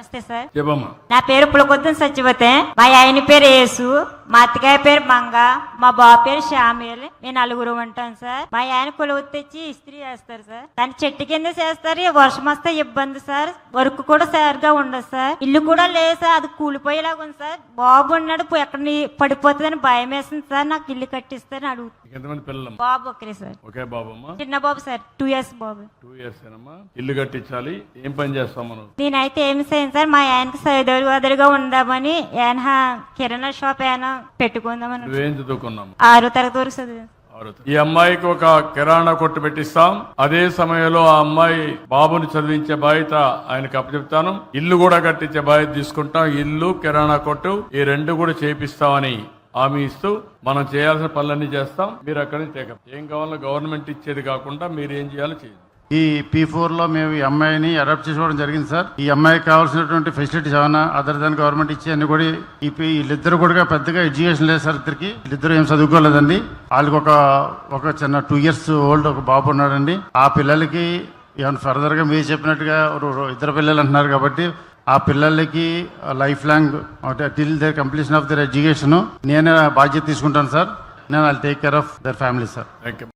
నమస్తే సార్. చెప్పమ్మా. నా పేరు పులకొద్దున సత్యవతే. మా ఆయన పేరు యేసు, మా అత్తగారి పేరు మంగ, మా బాబు పేరు శ్యామేల్. మేము నలుగురు ఉంటాం సార్. మా ఆయన కొలువు తెచ్చి ఇస్త్రీ చేస్తారు సార్. దాన్ని చెట్టు కింద చేస్తారు. వర్షం వస్తే ఇబ్బంది సార్. వర్క్ కూడా సరిగా ఉండదు సార్. ఇల్లు కూడా లేదు సార్. అది కూలిపోయేలాగా ఉంది సార్. బాబు ఉన్నాడు, ఎక్కడ పడిపోతుందని భయం వేస్తుంది సార్. నాకు ఇల్లు కట్టిస్తారని అడుగుతుంది. ఎంతమంది పిల్లలు? బాబు ఒకరే సార్. ఒకే బాబమ్మా? చిన్న బాబు సార్, 2 years బాబు. 2 years ఏనమ్మా. ఇల్లు కట్టించాలి. ఏం పని చేస్తాం మనం? నేనైతే ఏమి చేయను సార్. మా ఆయనకి సైదరుగా ఉందామని ఏమైనా కిరాణా షాప్ ఏమైనా పెట్టుకుందామని. నువ్వేం చదువుకున్నాము? 6వ తరగతి వరకు చదివాను. ఈ అమ్మాయికి ఒక కిరాణా కొట్టు పెట్టిస్తాం. అదే సమయంలో ఆ అమ్మాయి బాబుని చదివించే బాధ్యత ఆయనకు అప్పచెప్తాను. ఇల్లు కూడా కట్టించే బాధ్యత తీసుకుంటాం. ఇల్లు, కిరాణా కొట్టు ఈ 2 కూడా చేపిస్తామని హామీ ఇస్తూ మనం చేయాల్సిన పనులన్నీ చేస్తాం. మీరు అక్కడి నుంచి టేకప్. ఏం కావాలో గవర్నమెంట్ ఇచ్చేది కాకుండా మీరు ఏం చేయాలో చేయండి. ఈ P4 లో మేము ఈ అమ్మాయిని అడాప్ట్ చేసుకోవడం జరిగింది సార్. ఈ అమ్మాయికి కావాల్సినటువంటి ఫెసిలిటీస్ ఏమైనా అదర్ దాన్ గవర్నమెంట్ ఇచ్చి అన్ని కూడా వీళ్ళిద్దరు కూడా పెద్దగా ఎడ్యుకేషన్ లేదు సార్. వీళ్ళిద్దరు ఏం చదువుకోలేదండి. వాళ్ళకి ఒక చిన్న 2 years ఓల్డ్ ఒక బాబు ఉన్నాడండి. ఆ పిల్లలకి ఏమైనా ఫర్దర్ గా మీరు చెప్పినట్టుగా 2 పిల్లలు అంటున్నారు కాబట్టి ఆ పిల్లలకి life long till their completion of their education నేనే బాధ్యత తీసుకుంటాను సార్. నేను I take care of their family sir. Thank you.